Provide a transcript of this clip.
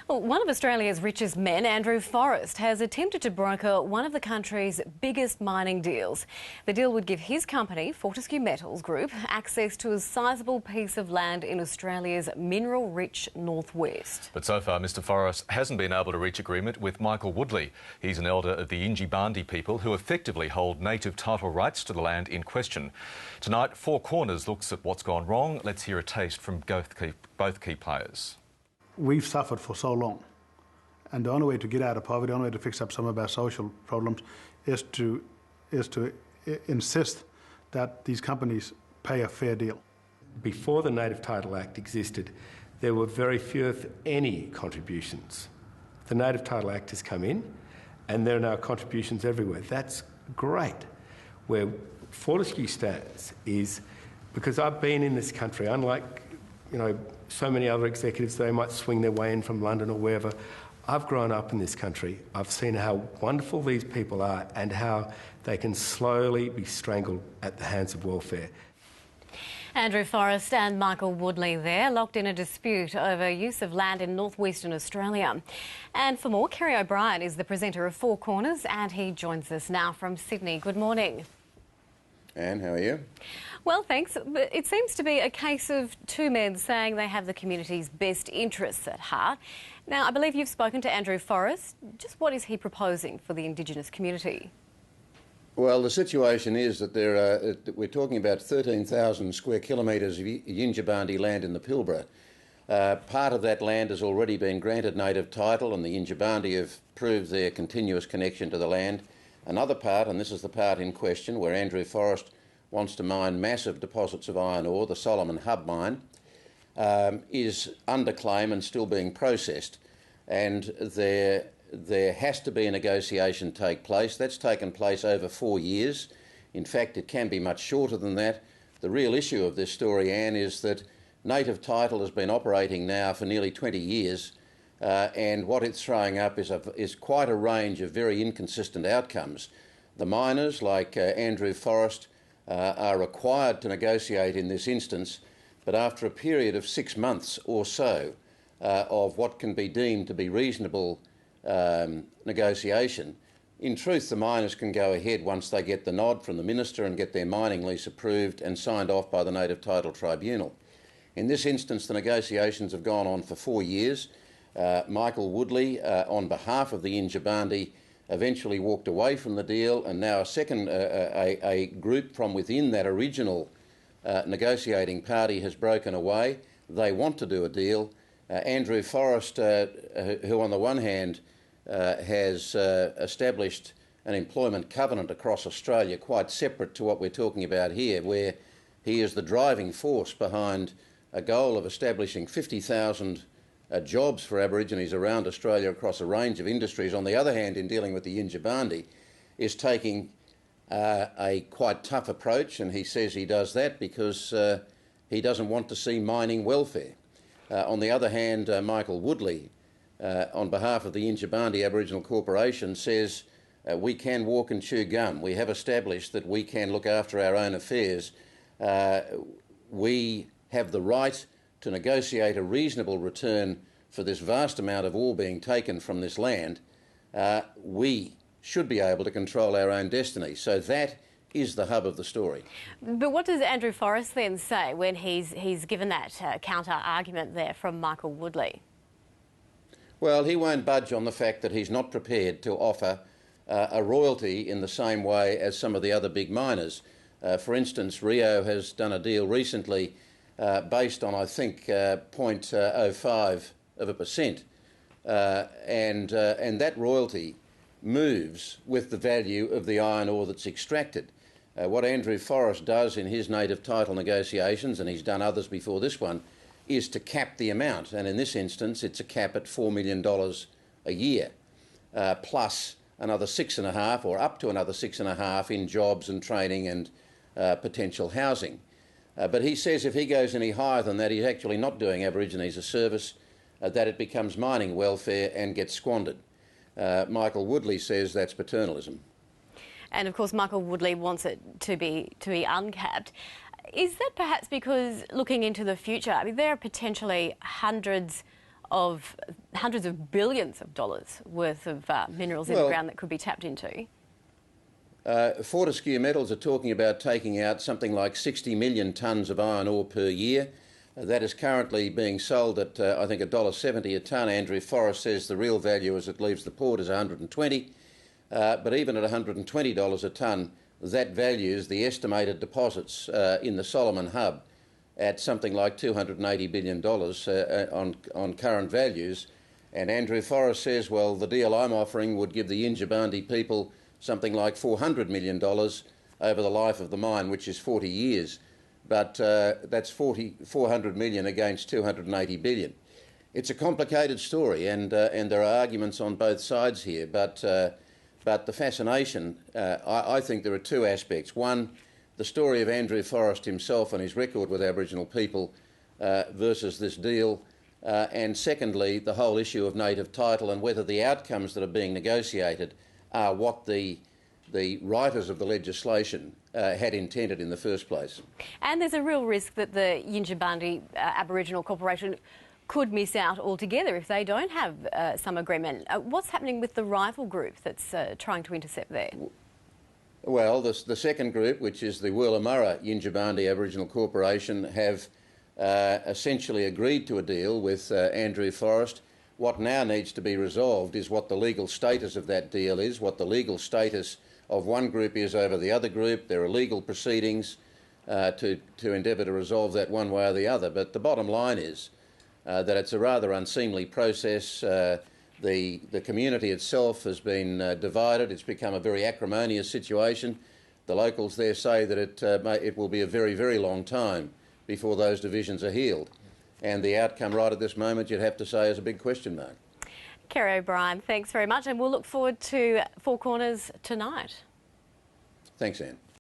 Well, one of Australia's richest men, Andrew Forrest, has attempted to broker one of the country's biggest mining deals. The deal would give his company, Fortescue Metals Group, access to a sizable piece of land in Australia's mineral-rich northwest. But so far, Mr Forrest hasn't been able to reach agreement with Michael Woodley. He's an elder of the Indigenous people who effectively hold native title rights to the land in question. Tonight, Four Corners looks at what's gone wrong. Let's hear a taste from both key players. We've suffered for so long, and the only way to get out of poverty, the only way to fix up some of our social problems is to insist that these companies pay a fair deal. Before the Native Title Act existed, there were very few, if any, contributions. The Native Title Act has come in, and there are now contributions everywhere. That's great. Where Fortescue stands is, because I've been in this country, unlike so many other executives, they might swing their way in from London or wherever. I've grown up in this country. I've seen how wonderful these people are and how they can slowly be strangled at the hands of welfare. Andrew Forrest and Michael Woodley there, locked in a dispute over use of land in northwestern Australia. And for more, Kerry O'Brien is the presenter of Four Corners and he joins us now from Sydney. Good morning. Anne, how are you? Well, thanks. But it seems to be a case of two men saying they have the community's best interests at heart. Now, I believe you've spoken to Andrew Forrest. Just what is he proposing for the Indigenous community? Well, the situation is that we're talking about 13,000 square kilometres of Yinjibarndi land in the Pilbara. Part of that land has already been granted native title and the Yinjibarndi have proved their continuous connection to the land. Another part, and this is the part in question, where Andrew Forrest wants to mine massive deposits of iron ore, the Solomon Hub mine, is under claim and still being processed. And there has to be a negotiation take place. That's taken place over 4 years. In fact, it can be much shorter than that. The real issue of this story, Anne, is that native title has been operating now for nearly 20 years, and what it's throwing up is quite a range of very inconsistent outcomes. The miners, like Andrew Forrest, are required to negotiate in this instance, but after a period of 6 months or so of what can be deemed to be reasonable negotiation, in truth the miners can go ahead once they get the nod from the Minister and get their mining lease approved and signed off by the Native Title Tribunal. In this instance, the negotiations have gone on for 4 years. Michael Woodley, on behalf of the Yinjibarndi, eventually walked away from the deal, and now a group from within that original negotiating party has broken away. They want to do a deal. Andrew Forrest, who on the one hand has established an employment covenant across Australia quite separate to what we're talking about here, where he is the driving force behind a goal of establishing 50,000 jobs for Aborigines around Australia across a range of industries. On the other hand, in dealing with the Yinjibarndi, is taking a quite tough approach, and he says he does that because he doesn't want to see mining welfare. On the other hand, Michael Woodley, on behalf of the Yinjibarndi Aboriginal Corporation, says we can walk and chew gum. We have established that we can look after our own affairs. We have the right to negotiate a reasonable return for this vast amount of ore being taken from this land. We should be able to control our own destiny. So that is the hub of the story. But what does Andrew Forrest then say when he's given that counter-argument there from Michael Woodley? Well, he won't budge on the fact that he's not prepared to offer a royalty in the same way as some of the other big miners. For instance, Rio has done a deal recently based on, I think, 0.05%, and that royalty moves with the value of the iron ore that's extracted. What Andrew Forrest does in his native title negotiations, and he's done others before this one, is to cap the amount, and in this instance it's a cap at $4 million a year, plus another 6.5 or up to another 6.5 in jobs and training and potential housing. But he says if he goes any higher than that, he's actually not doing Aborigines a service, that it becomes mining welfare and gets squandered. Michael Woodley says that's paternalism. And of course, Michael Woodley wants it to be uncapped. Is that perhaps because, looking into the future, I mean, there are potentially hundreds of hundreds of billions of dollars worth of minerals in the ground that could be tapped into. Fortescue Metals are talking about taking out something like 60 million tonnes of iron ore per year. That is currently being sold at, I think, $1.70 a tonne. Andrew Forrest says the real value as it leaves the port is $120. But even at $120 a tonne, that values the estimated deposits in the Solomon Hub at something like $280 billion on current values. And Andrew Forrest says, well, the deal I'm offering would give the Yindjibarndi people something like $400 million over the life of the mine, which is 40 years. But that's 400 million against 280 billion. It's a complicated story, and there are arguments on both sides here. But the fascination, I think there are two aspects. One, the story of Andrew Forrest himself and his record with Aboriginal people versus this deal. And secondly, the whole issue of native title and whether the outcomes that are being negotiated are what the writers of the legislation had intended in the first place. And there's a real risk that the Yindjibarndi Aboriginal Corporation could miss out altogether if they don't have some agreement. What's happening with the rival group that's trying to intercept there? Well, the second group, which is the Wurrumurra Yindjibarndi Aboriginal Corporation, have essentially agreed to a deal with Andrew Forrest. What now needs to be resolved is what the legal status of that deal is, what the legal status of one group is over the other group. There are legal proceedings to endeavour to resolve that one way or the other. But the bottom line is that it's a rather unseemly process. The community itself has been divided. It's become a very acrimonious situation. The locals there say that it will be a very, very long time before those divisions are healed. And the outcome right at this moment, you'd have to say, is a big question mark. Kerry O'Brien, thanks very much, and we'll look forward to Four Corners tonight. Thanks, Anne.